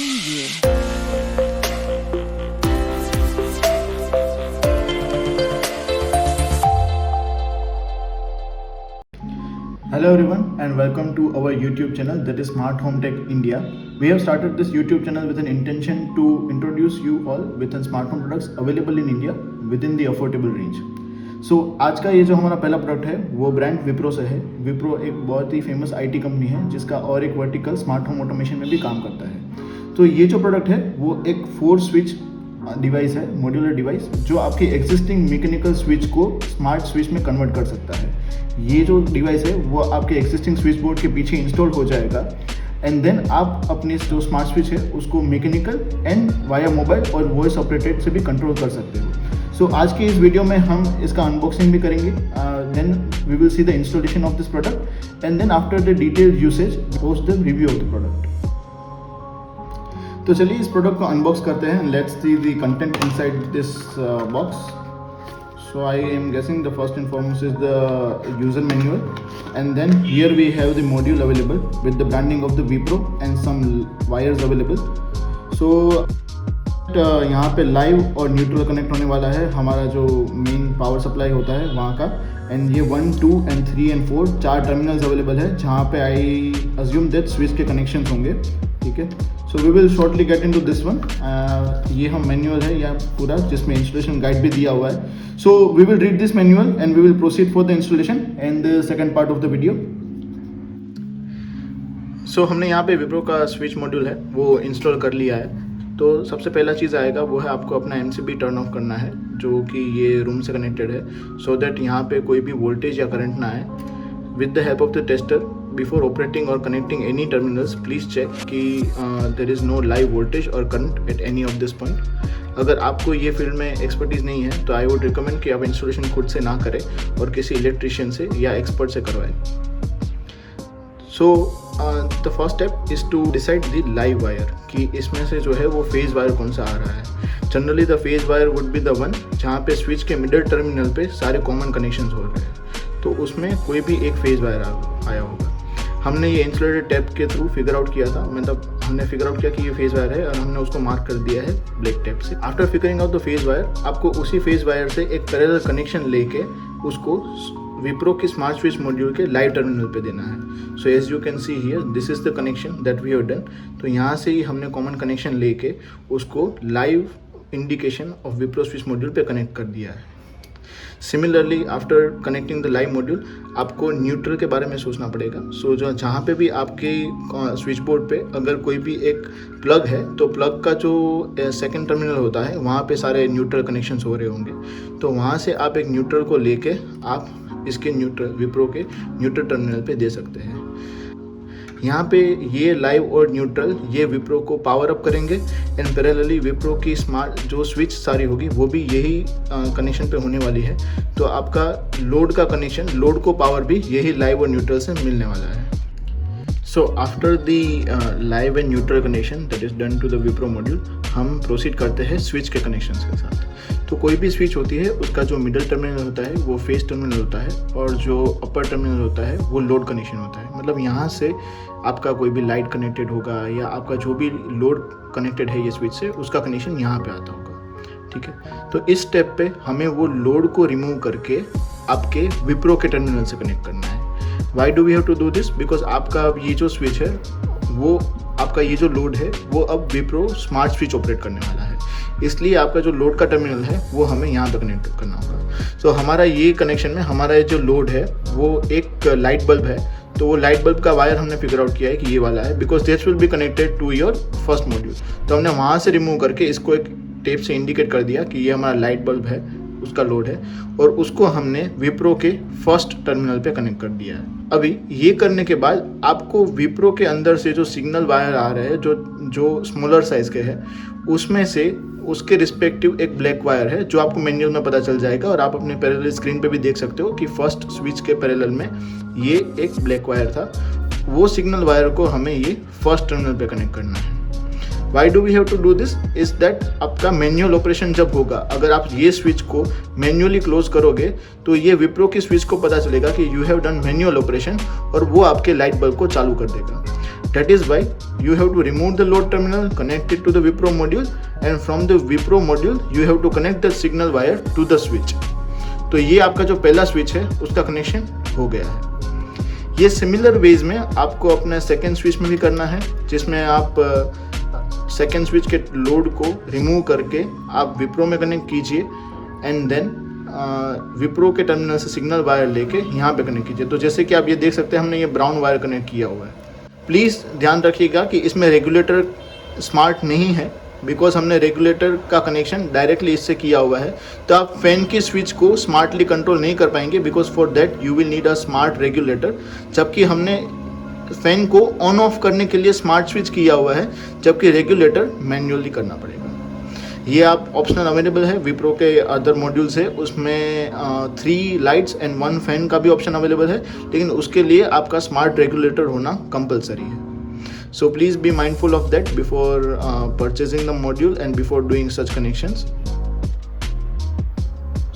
Preview. Hello everyone and welcome to our YouTube channel, that is Smart Home Tech India. We have started this YouTube channel with an intention to introduce you all with smart home products available in India within the affordable range. So आज का ये जो हमारा पहला product है वो brand Wipro से है. विप्रो एक बहुत ही फेमस IT कंपनी है जिसका और एक वर्टिकल स्मार्ट होम ऑटोमेशन में भी काम करता है. तो ये जो प्रोडक्ट है वो एक 4 स्विच डिवाइस है, मॉड्यूलर डिवाइस, जो आपके एग्जिस्टिंग मैकेनिकल स्विच को स्मार्ट स्विच में कन्वर्ट कर सकता है. ये जो डिवाइस है वो आपके एग्जिस्टिंग स्विच बोर्ड के पीछे इंस्टॉल हो जाएगा एंड देन आप अपने जो स्मार्ट स्विच है उसको मैकेनिकल एंड वाया मोबाइल और वॉइस ऑपरेटेड से भी कंट्रोल कर सकते हो. सो आज की इस वीडियो में हम इसका अनबॉक्सिंग भी करेंगे, then we will see the installation of this product and then after the detailed usage post the review of the product. तो चलिए इस प्रोडक्ट को अनबॉक्स करते हैं. Let's see the content inside this box. So I am guessing the first and foremost is the user manual, and then here we have the module available with the branding of the Wipro and some wires available. So यहाँ पे live और neutral connect होने वाला है हमारा जो main power supply होता है वहाँ का. एंड ये 1, 2 and 3 and 4 4 टर्मिनल्स अवेलेबल है जहाँ पे आई अज्यूम दैट स्विच के कनेक्शन होंगे. ठीक है, so we will shortly get into this one. ये हम मैनुअल है या पूरा जिसमें इंस्टॉलेशन गाइड भी दिया हुआ है. So we will read this manual and we will proceed for the installation and the second part of the video. So हमने यहाँ पे विप्रो का स्विच मॉड्यूल है वो इंस्टॉल कर लिया है. तो सबसे पहला चीज़ आएगा वो है आपको अपना MCB टर्न ऑफ करना है जो कि ये रूम से कनेक्टेड है, सो दैट यहाँ पे कोई भी वोल्टेज या करंट ना आए. With the help of the tester before operating और connecting any terminals please check कि there is no live voltage और current at any of this point. अगर आपको ये फील्ड में एक्सपर्टीज़ नहीं है तो आई वुड रिकमेंड कि आप इंस्टॉलेशन खुद से ना करें और किसी इलेक्ट्रिशियन से या एक्सपर्ट से करवाएं. So the first step is to decide the live wire कि इसमें से जो है वो फेज़ वायर कौन सा आ रहा है. Generally the phase wire would be the one जहाँ पे स्विच के मिडल टर्मिनल पे सारे कॉमन कनेक्शंस हो रहे हैं, तो उसमें कोई भी एक फेज़ वायर आया होगा. हमने ये इंसुलेटेड टैप के थ्रू फिगर आउट किया था, मतलब हमने फिगर आउट किया कि ये फेज़ वायर है और हमने उसको मार्क कर दिया है ब्लैक टैप से. After figuring out the phase wire आपको उसी फेज़ वायर से एक पैरेलल कनेक्शन लेके उसको विप्रो की स्मार्ट स्विच मॉड्यूल के लाइव टर्मिनल पे देना है. So as you can see here this is the connection that we have done. तो यहाँ से ही हमने कॉमन कनेक्शन लेके उसको live indication of Wipro switch module पे कनेक्ट कर दिया है. Similarly after connecting the live module आपको न्यूट्रल के बारे में सोचना पड़ेगा. सो जो जहाँ पे भी आपके स्विच बोर्ड पे अगर कोई भी एक प्लग है तो प्लग का जो सेकंड टर्मिनल होता है वहाँ पे सारे न्यूट्रल कनेक्शंस हो रहे होंगे. तो वहाँ से आप एक न्यूट्रल को लेके आप इसके न्यूट्रल विप्रो के न्यूट्रल टर्मिनल पे दे सकते हैं. यहाँ पे ये लाइव और न्यूट्रल ये विप्रो को पावर अप करेंगे एंड पैरेलली विप्रो की स्मार्ट जो स्विच सारी होगी वो भी यही कनेक्शन पे होने वाली है. तो आपका लोड का कनेक्शन, लोड को पावर भी यही लाइव और न्यूट्रल से मिलने वाला है. So after the live and neutral connection that is done to the Wipro module हम प्रोसीड करते हैं स्विच के कनेक्शंस के साथ. तो कोई भी स्विच होती है उसका जो मिडल टर्मिनल होता है वो फेस टर्मिनल होता है और जो अपर टर्मिनल होता है वो लोड कनेक्शन होता है. मतलब यहाँ से आपका कोई भी लाइट कनेक्टेड होगा या आपका जो भी लोड कनेक्टेड है ये स्विच से उसका कनेक्शन यहाँ पे आता होगा. ठीक है, तो इस स्टेप पे हमें वो लोड को रिमूव करके आपके विप्रो के टर्मिनल से कनेक्ट करना है. Why do we have to do this? Because आपका अब ये जो स्विच है वो आपका ये जो लोड है वो अब विप्रो स्मार्ट स्विच ऑपरेट करने वाला है, इसलिए आपका जो लोड का टर्मिनल है वो हमें यहाँ पे कनेक्ट करना होगा. सो हमारा ये कनेक्शन में हमारा जो लोड है वो एक लाइट बल्ब है. तो वो लाइट बल्ब का वायर हमने फिगर आउट किया है कि ये वाला है because this will be connected to your first module. तो हमने वहाँ से रिमूव करके इसको एक टेप से इंडिकेट कर दिया कि ये हमारा लाइट बल्ब है, उसका लोड है, और उसको हमने विप्रो के फर्स्ट टर्मिनल पे कनेक्ट कर दिया है. अभी ये करने के बाद आपको विप्रो के अंदर से जो सिग्नल वायर आ रहे हैं जो स्मॉलर साइज के हैं उसमें से उसके रिस्पेक्टिव एक ब्लैक वायर है जो आपको मैनुअल में पता चल जाएगा और आप अपने पैरेलल स्क्रीन पे भी देख सकते हो कि फर्स्ट स्विच के पैरेलल में ये एक ब्लैक वायर था. वो सिग्नल वायर को हमें ये फर्स्ट टर्मिनल पे कनेक्ट करना है. Why do we have to do this is that आपका मैनुअल ऑपरेशन जब होगा, अगर आप ये स्विच को मैन्युअली क्लोज करोगे तो ये विप्रो की स्विच को पता चलेगा कि you have done manual operation और वो आपके लाइट बल्ब को चालू कर देगा. That is why you have to remove the load terminal, connect it to the Wipro module, and from the Wipro module you have to connect the signal wire to the switch. तो ये आपका जो पहला switch है उसका connection हो गया है. ये सिमिलर वेज में आपको अपने सेकेंड स्विच में भी करना है, जिसमें आप सेकेंड स्विच के लोड को रिमूव करके आप विप्रो में कनेक्ट कीजिए एंड देन विप्रो के टर्मिनल से सिग्नल वायर लेके यहाँ पे कनेक्ट कीजिए. तो जैसे कि आप ये देख सकते हैं हमने ये ब्राउन वायर कनेक्ट किया हुआ है. प्लीज़ ध्यान रखिएगा कि इसमें रेगुलेटर स्मार्ट नहीं है, बिकॉज हमने रेगुलेटर का कनेक्शन डायरेक्टली इससे किया हुआ है. तो आप फैन की स्विच को स्मार्टली कंट्रोल नहीं कर पाएंगे, because for that you will need a smart regulator. जबकि हमने फैन को ऑन ऑफ करने के लिए स्मार्ट स्विच किया हुआ है, जबकि रेगुलेटर मैन्युअली करना पड़ेगा. ये आप ऑप्शनल अवेलेबल है. विप्रो के अदर मॉड्यूल्स है उसमें 3 लाइट्स एंड 1 फैन का भी ऑप्शन अवेलेबल है, लेकिन उसके लिए आपका स्मार्ट रेगुलेटर होना कंपलसरी है. So please be mindful of that before purchasing the module and before doing such connections.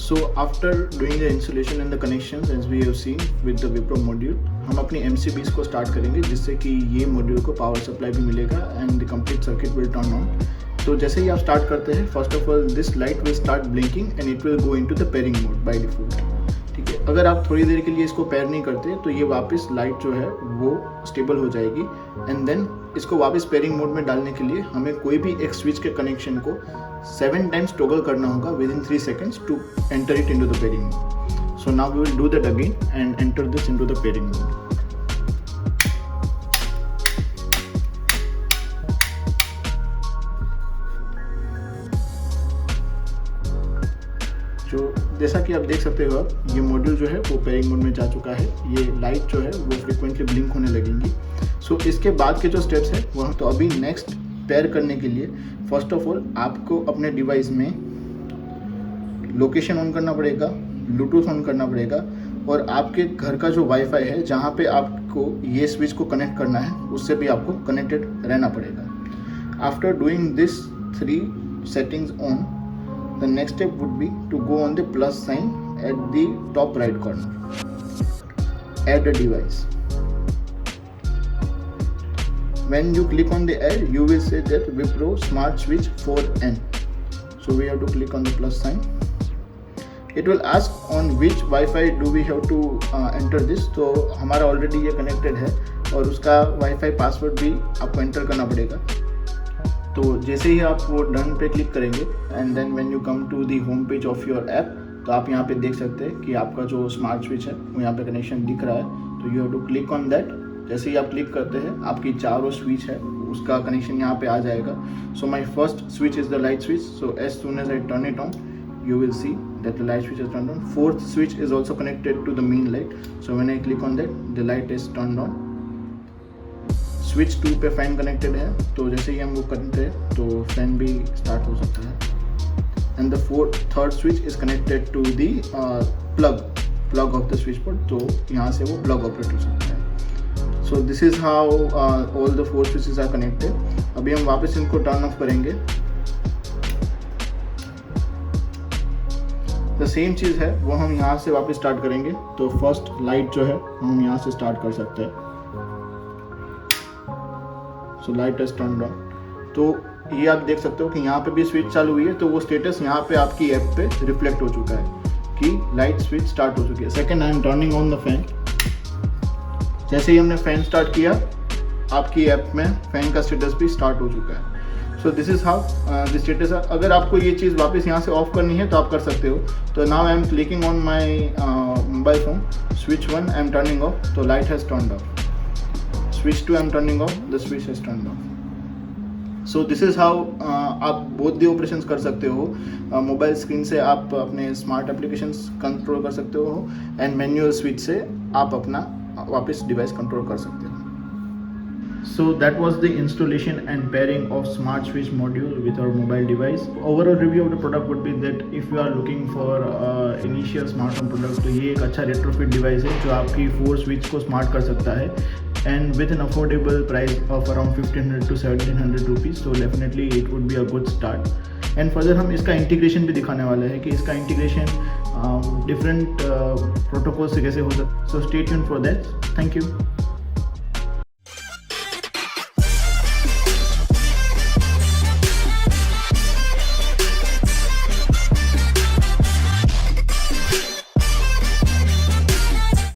So after doing the installation and the connections as we have seen with the Wipro module, हम अपनी MCBs को start करेंगे, जिससे कि ये module को power supply भी मिलेगा and the complete circuit will turn on. तो जैसे ही आप स्टार्ट करते हैं, first of all this light will start blinking and it will go into the pairing mode by default. ठीक है, अगर आप थोड़ी देर के लिए इसको पेयर नहीं करते तो ये वापस लाइट जो है वो स्टेबल हो जाएगी एंड देन इसको वापस पेयरिंग मोड में डालने के लिए हमें कोई भी एक स्विच के कनेक्शन को 7 टाइम्स टॉगल करना होगा within 3 seconds to enter it into the pairing mode. So now we will do that again and enter this into the pairing mode. जो जैसा कि आप देख सकते हो, ये मॉड्यूल जो है वो पेयरिंग मोड में जा चुका है. ये लाइट जो है वो फ्रिक्वेंटली ब्लिंक होने लगेंगी. सो इसके बाद के जो स्टेप्स है वह तो अभी नेक्स्ट पेयर करने के लिए फर्स्ट ऑफ ऑल आपको अपने डिवाइस में लोकेशन ऑन करना पड़ेगा, ब्लूटूथ ऑन करना पड़ेगा और आपके घर का जो वाईफाई है जहाँ पे आपको ये स्विच को कनेक्ट करना है उससे भी आपको कनेक्टेड रहना पड़ेगा. After doing this 3 settings on, the next step would be to go on the plus sign at the top right corner. Add a device. When you click on the add, you will say that Wipro Smart Switch 4N. So we have to click on the plus sign. It will ask on which Wi-Fi do we have to enter this. तो हमारा already ये connected है और उसका Wi-Fi password भी आपको enter करना पड़ेगा. तो जैसे ही आप वो डन पे क्लिक करेंगे and then when you come to the home page of your app, तो आप यहाँ पे देख सकते हैं कि आपका जो स्मार्ट स्विच है वो यहाँ पे कनेक्शन दिख रहा है. तो you have to click on that. जैसे ही आप क्लिक करते हैं आपकी चारों स्विच है उसका कनेक्शन यहाँ पे आ जाएगा. So my first switch is the light switch. So as soon as I turn it on you will see that the light switch is turned on. Fourth switch is also connected to the main light. So when I click on that, the light is turned on. Switch 2 पे fan connected है, तो जैसे ही हम वो करते हैं तो fan भी स्टार्ट हो सकता है. And the third switch is connected to the plug of the switch board. तो यहाँ से वो प्लग ऑपरेट हो सकता है. So this is how all the 4 switches are connected. अभी हम वापस इनको टर्न ऑफ करेंगे. द सेम चीज़ है वो हम यहाँ से वापस स्टार्ट करेंगे. तो फर्स्ट लाइट जो है हम यहाँ से स्टार्ट कर सकते हैं. So light is turned on. तो ये आप देख सकते हो कि यहाँ पे भी स्विच चालू हुई है, तो वो स्टेटस यहाँ पे आपकी ऐप पे रिफ्लेक्ट हो चुका है कि लाइट स्विच स्टार्ट हो चुकी है. Second, I am turning on the fan. जैसे ही हमने फैन स्टार्ट किया आपकी ऐप में फैन का स्टेटस भी स्टार्ट हो चुका है. So this is how the status. अगर आपको ये चीज़ वापस यहाँ से ऑफ करनी है तो आप कर सकते हो. तो now I am clicking on my mobile phone. Switch 1 I am turning off, तो light has turned off. Switch 2 I am turning off, the switch has turned off. So this is how आप both the operations कर सकते हो. Mobile screen से आप अपने smart applications control कर सकते हो एंड मैनुअल स्विच से आप अपना वापस डिवाइस कंट्रोल कर सकते हो. So that was the installation and pairing of smart switch module with our mobile device. Overall review of the product would be that if you are looking for initial smart home product, तो ये एक अच्छा retrofit device है जो आपकी 4 switch को smart कर सकता है. and with an affordable price of around 1500 to 1700 rupees, so definitely it would be a good start. And further हम इसका इंटीग्रेशन भी दिखाने वाले हैं कि इसका इंटीग्रेशन डिफरेंट प्रोटोकॉल से कैसे हो सकता है. So stay tuned for that. Thank you.